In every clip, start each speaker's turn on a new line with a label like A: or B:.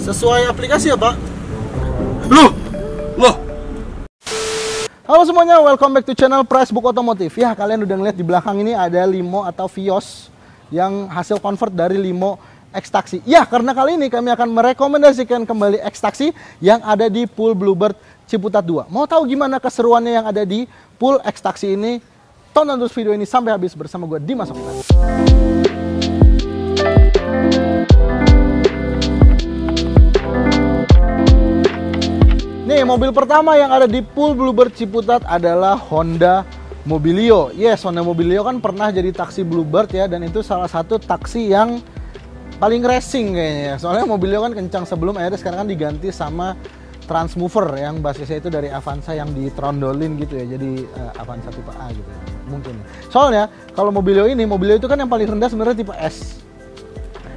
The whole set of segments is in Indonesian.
A: Sesuai aplikasi ya, Pak? Loh. Halo semuanya, welcome back to channel Pricebook Otomotif. Ya, kalian udah ngeliat di belakang ini ada Limo atau Vios yang hasil convert dari Limo X-Taxi. Ya, karena kali ini kami akan merekomendasikan kembali X-Taxi yang ada di Pool Bluebird Ciputat 2. Mau tahu gimana keseruannya yang ada di Pool X-Taxi ini? Tonton terus video ini sampai habis bersama gue, Dimas Oktan. Nih, mobil pertama yang ada di Pool Bluebird Ciputat adalah Honda Mobilio. Yes, Honda Mobilio kan pernah jadi taksi Bluebird ya, dan itu salah satu taksi yang paling racing kayaknya ya. Soalnya Mobilio kan kencang sebelum, akhirnya sekarang kan diganti sama Transmover yang basisnya itu dari Avanza yang ditrondolin gitu ya, jadi Avanza tipe A gitu ya, mungkin. Soalnya kalau Mobilio itu kan yang paling rendah sebenarnya tipe S.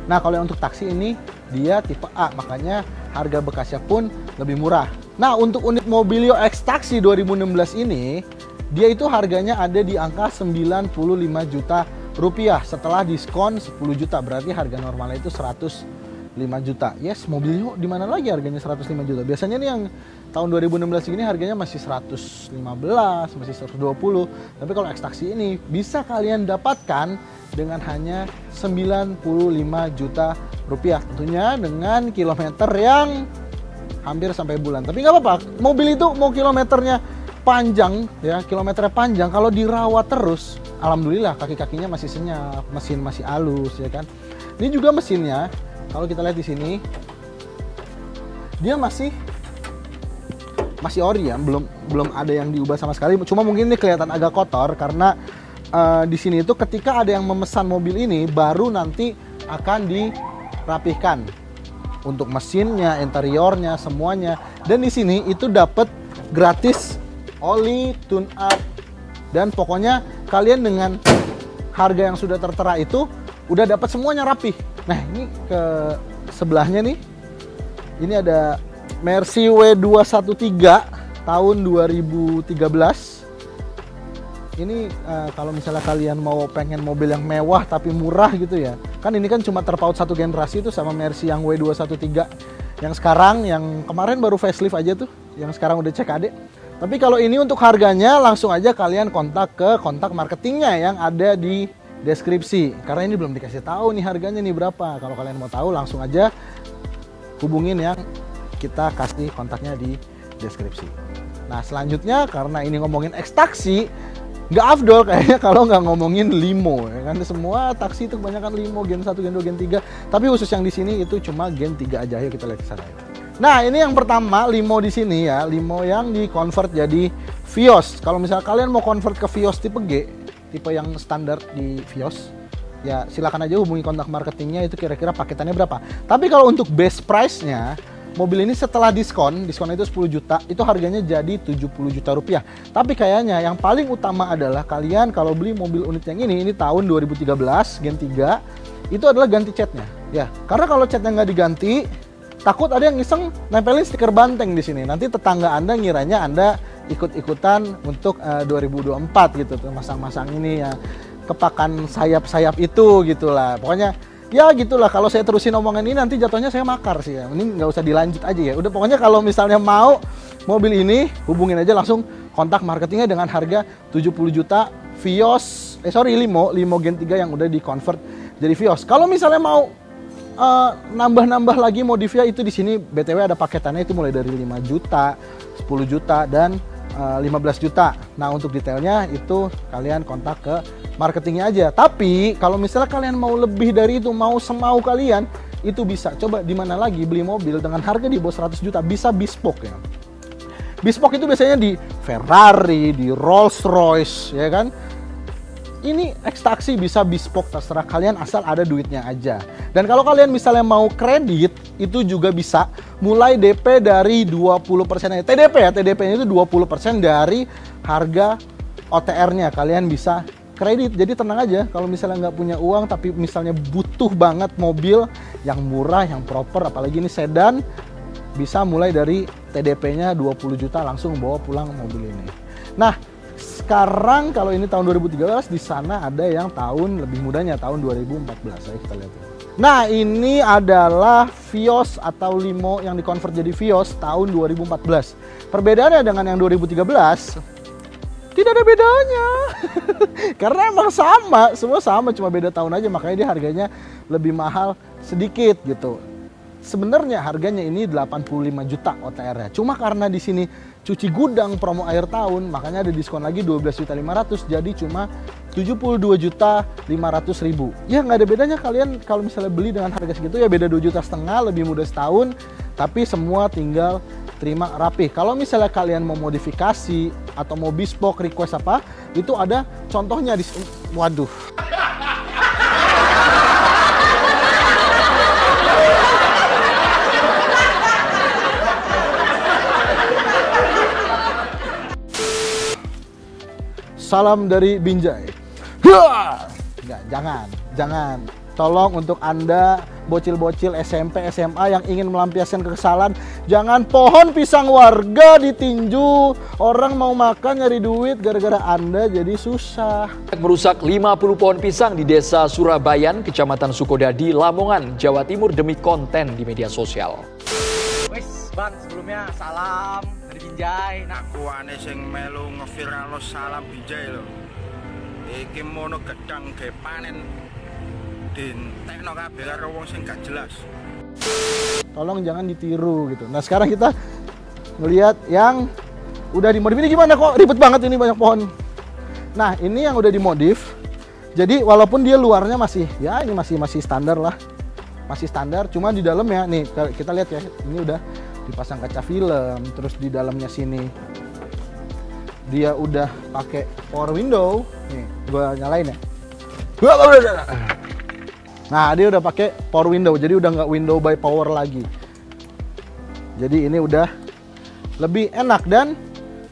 A: Nah, kalau yang untuk taksi ini dia tipe A, makanya harga bekasnya pun lebih murah. Nah, untuk unit Mobilio X-Taxi 2016 ini, dia itu harganya ada di angka 95 juta rupiah setelah diskon 10 juta, berarti harga normalnya itu 105 juta. Yes, Mobilio di mana lagi harganya 105 juta? Biasanya nih yang tahun 2016 ini harganya masih 115, masih 120. Tapi kalau X-Taxi ini bisa kalian dapatkan dengan hanya 95 juta rupiah. Tentunya dengan kilometer yang hampir sampai bulan. Tapi nggak apa-apa, mobil itu mau kilometernya panjang ya, kilometernya panjang, kalau dirawat terus, alhamdulillah kaki-kakinya masih senyap, mesin masih halus ya kan. Ini juga mesinnya, kalau kita lihat di sini, dia masih ori ya, belum ada yang diubah sama sekali. Cuma mungkin ini kelihatan agak kotor karena di sini itu ketika ada yang memesan mobil ini baru nanti akan dirapihkan untuk mesinnya, interiornya, semuanya. Dan di sini itu dapat gratis oli, tune up, dan pokoknya kalian dengan harga yang sudah tertera itu udah dapat semuanya rapih. Nah, ini ke sebelahnya nih, ini ada Mercy W213 tahun 2013. Ini kalau misalnya kalian mau pengen mobil yang mewah tapi murah gitu ya, kan ini kan cuma terpaut satu generasi itu sama Mercy yang W213 yang sekarang, yang kemarin baru facelift aja tuh, yang sekarang udah CKD. Tapi kalau ini untuk harganya langsung aja kalian kontak ke kontak marketingnya yang ada di deskripsi, karena ini belum dikasih tahu nih harganya nih berapa. Kalau kalian mau tahu langsung aja hubungin yang kita kasih kontaknya di deskripsi. Nah, selanjutnya karena ini ngomongin X-Taxi, nggak afdol kayaknya kalau nggak ngomongin Limo ya kan. Semua taksi itu kebanyakan Limo Gen 1, Gen 2, Gen 3, tapi khusus yang di sini itu cuma Gen 3 aja. Ayo kita lihat ke sana ya. Nah, ini yang pertama Limo di sini ya, Limo yang di convert jadi Vios. Kalau misalnya kalian mau convert ke Vios tipe G, tipe yang standar di Vios, ya silakan aja hubungi kontak marketingnya, itu kira-kira paketannya berapa. Tapi kalau untuk base price-nya, mobil ini setelah diskon itu 10 juta, itu harganya jadi 70 juta rupiah. Tapi kayaknya yang paling utama adalah kalian kalau beli mobil unit yang ini tahun 2013 Gen 3, itu adalah ganti catnya ya. Karena kalau catnya nggak diganti, takut ada yang iseng nempelin stiker banteng di sini. Nanti tetangga Anda ngiranya Anda ikut-ikutan untuk 2024 gitu tuh, masang-masang ini ya, kepakan sayap-sayap itu gitulah. Pokoknya ya gitulah, kalau saya terusin omongan ini nanti jatuhnya saya makar sih ya. Ini nggak usah dilanjut aja ya. Udah, pokoknya kalau misalnya mau mobil ini, hubungin aja langsung kontak marketingnya dengan harga 70 juta Vios, Limo Gen 3 yang udah di convert jadi Vios. Kalau misalnya mau nambah-nambah lagi modifnya, itu di sini BTW ada paketannya itu mulai dari 5 juta, 10 juta, dan 15 juta. Nah, untuk detailnya itu kalian kontak ke marketingnya aja. Tapi kalau misalnya kalian mau lebih dari itu, mau semau kalian, itu bisa. Coba di mana lagi beli mobil dengan harga di bawah 100 juta, bisa bespoke ya. Bespoke itu biasanya di Ferrari, di Rolls Royce ya kan. Ini X-Taxi bisa bespoke, terserah kalian asal ada duitnya aja. Dan kalau kalian misalnya mau kredit, itu juga bisa mulai DP dari 20% aja. TDP ya, TDP-nya itu 20% dari harga OTR-nya. Kalian bisa kredit, jadi tenang aja. Kalau misalnya nggak punya uang, tapi misalnya butuh banget mobil yang murah, yang proper, apalagi ini sedan, bisa mulai dari TDP-nya 20 juta langsung bawa pulang mobil ini. Nah, sekarang kalau ini tahun 2013, di sana ada yang tahun lebih mudanya, tahun 2014. Ayo kita lihat. Nah, ini adalah Vios atau Limo yang dikonvert jadi Vios tahun 2014. Perbedaannya dengan yang 2013, tidak ada bedanya. Karena emang sama, semua sama, cuma beda tahun aja, makanya dia harganya lebih mahal sedikit gitu. Sebenarnya harganya ini 85 juta OTR-nya. Cuma karena di sini cuci gudang promo akhir tahun, makanya ada diskon lagi 12.500.000, jadi cuma 72.500.000. Ya nggak ada bedanya, kalian kalau misalnya beli dengan harga segitu ya beda 2,5 juta, lebih mudah setahun, tapi semua tinggal terima rapih. Kalau misalnya kalian mau modifikasi atau mau bespoke request apa, itu ada contohnya di waduh. Salam dari Binjai. Enggak, jangan. Tolong untuk Anda bocil-bocil SMP, SMA yang ingin melampiaskan kekesalan, jangan pohon pisang warga ditinju. Orang mau makan nyari duit gara-gara Anda jadi susah.
B: Merusak 50 pohon pisang di Desa Surabayan, Kecamatan Sukodadi, Lamongan, Jawa Timur demi konten di media sosial.
C: Wis, Bang, sebelumnya salam dari Binjai.
D: Nah, aku aneh sing melu ngeviral salam Binjai lho. Iki mono gedang ge panen dintekno kabeh karo wong sing gak jelas.
A: Tolong jangan ditiru gitu. Nah, sekarang kita ngelihat yang udah dimodif. Ini gimana kok ribet banget ini, banyak pohon. Nah, ini yang udah dimodif. Jadi walaupun dia luarnya masih ya ini masih standar lah. Masih standar, cuma di dalamnya nih kita lihat ya, ini udah dipasang kaca film, terus di dalamnya sini dia udah pakai power window. Nih, gua nyalain ya. Nah, dia udah pakai power window, jadi udah nggak window by power lagi. Jadi ini udah lebih enak dan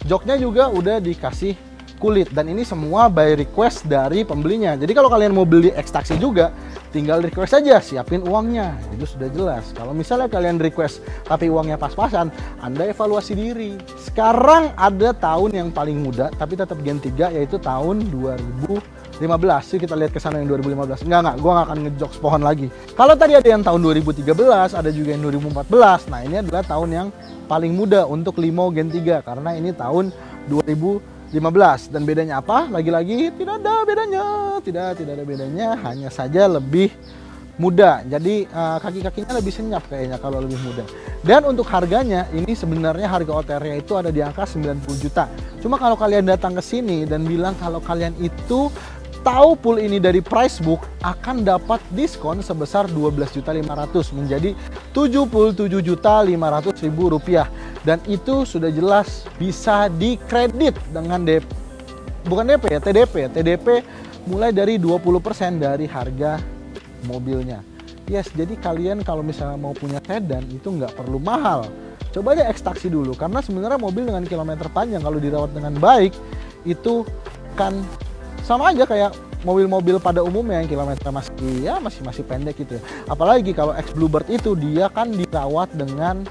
A: joknya juga udah dikasih kulit, dan ini semua by request dari pembelinya. Jadi kalau kalian mau beli ekstraksi juga, tinggal request aja, siapin uangnya, itu sudah jelas. Kalau misalnya kalian request tapi uangnya pas-pasan, Anda evaluasi diri. Sekarang ada tahun yang paling muda tapi tetap Gen 3, yaitu tahun 2015. Yuk kita lihat ke sana yang 2015. Enggak, gua nggak akan ngejokes pohon lagi. Kalau tadi ada yang tahun 2013, ada juga yang 2014. Nah, ini adalah tahun yang paling muda untuk Limo Gen 3 karena ini tahun 2015. Dan bedanya apa? Lagi-lagi tidak ada bedanya, hanya saja lebih muda. Jadi kaki-kakinya lebih senyap kayaknya kalau lebih muda. Dan untuk harganya, ini sebenarnya harga OTR-nya itu ada di angka 90 juta. Cuma kalau kalian datang ke sini dan bilang kalau kalian itu tahu pool ini dari Pricebook, akan dapat diskon sebesar 12.500.000 menjadi 77.500.000 rupiah. Dan itu sudah jelas bisa dikredit dengan bukan DP ya, TDP mulai dari 20% dari harga mobilnya. Yes, jadi kalian kalau misalnya mau punya sedan itu nggak perlu mahal. Coba aja ekstraksi dulu, karena sebenarnya mobil dengan kilometer panjang kalau dirawat dengan baik itu kan sama aja kayak mobil-mobil pada umumnya yang kilometer masih pendek gitu ya. Apalagi kalau X Bluebird itu dia kan dirawat dengan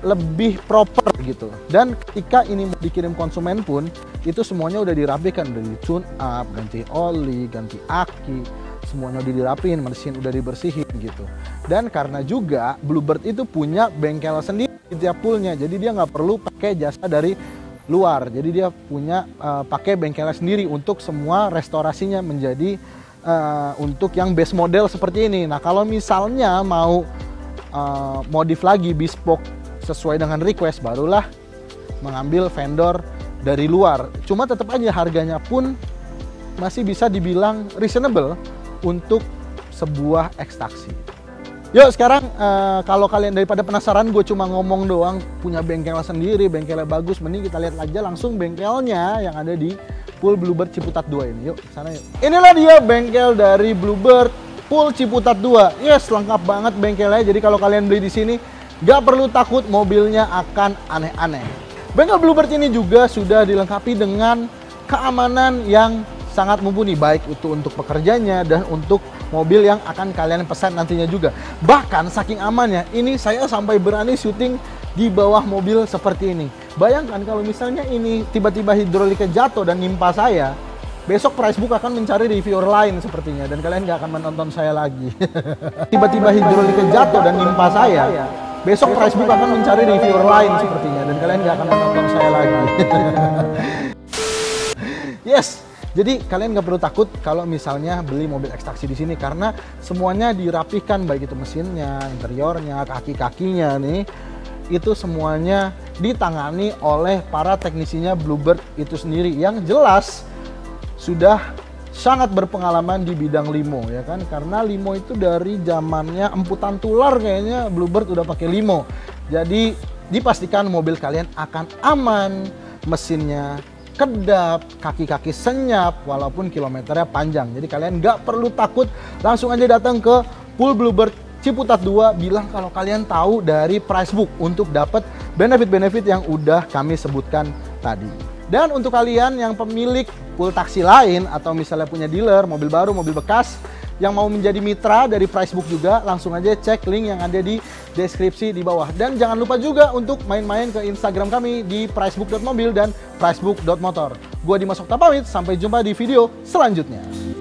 A: lebih proper gitu. Dan ketika ini mau dikirim konsumen pun itu semuanya udah dirapikan, udah di tune up, ganti oli, ganti aki, semuanya udah dirapiin, mesin udah dibersihin gitu. Dan karena juga Bluebird itu punya bengkel sendiri di tiap poolnya, jadi dia nggak perlu pakai jasa dari luar. Jadi dia punya pakai bengkelnya sendiri untuk semua restorasinya menjadi untuk yang base model seperti ini. Nah, kalau misalnya mau modif lagi bespoke sesuai dengan request, barulah mengambil vendor dari luar. Cuma tetap aja harganya pun masih bisa dibilang reasonable untuk sebuah ekstraksi. Yuk sekarang kalau kalian daripada penasaran gue cuma ngomong doang, punya bengkel sendiri, bengkelnya bagus, mending kita lihat aja langsung bengkelnya yang ada di Pool Bluebird Ciputat 2 ini. Yuk sana yuk. Inilah dia bengkel dari Bluebird Pool Ciputat 2. Yes, lengkap banget bengkelnya. Jadi kalau kalian beli di sini gak perlu takut mobilnya akan aneh-aneh. Bengkel Bluebird ini juga sudah dilengkapi dengan keamanan yang sangat mumpuni, baik itu untuk pekerjanya dan untuk mobil yang akan kalian pesan nantinya juga. Bahkan saking amannya, ini saya sampai berani syuting di bawah mobil seperti ini. Bayangkan kalau misalnya ini tiba-tiba hidroliknya jatuh dan nimpa saya, besok Pricebook akan mencari reviewer lain sepertinya, dan kalian nggak akan menonton saya lagi. Tiba-tiba hidroliknya jatuh dan nimpa saya, besok Pricebook akan mencari reviewer lain sepertinya, dan kalian nggak akan menonton saya lagi. Yes, jadi kalian nggak perlu takut kalau misalnya beli mobil ekstraksi di sini, karena semuanya dirapihkan, baik itu mesinnya, interiornya, kaki-kakinya nih, itu semuanya ditangani oleh para teknisinya Bluebird itu sendiri, yang jelas sudah sangat berpengalaman di bidang limo, ya kan? Karena limo itu dari zamannya emputan tular kayaknya Bluebird udah pakai limo. Jadi dipastikan mobil kalian akan aman, mesinnya kedap, kaki-kaki senyap, walaupun kilometernya panjang. Jadi kalian nggak perlu takut, langsung aja datang ke Pool Bluebird Ciputat 2, bilang kalau kalian tahu dari Pricebook untuk dapat benefit-benefit yang udah kami sebutkan tadi. Dan untuk kalian yang pemilik pool taksi lain atau misalnya punya dealer, mobil baru, mobil bekas, yang mau menjadi mitra dari Pricebook juga, langsung aja cek link yang ada di deskripsi di bawah. Dan jangan lupa juga untuk main-main ke Instagram kami di pricebook.mobil dan pricebook.motor. Gua Dimas Okta pamit, sampai jumpa di video selanjutnya.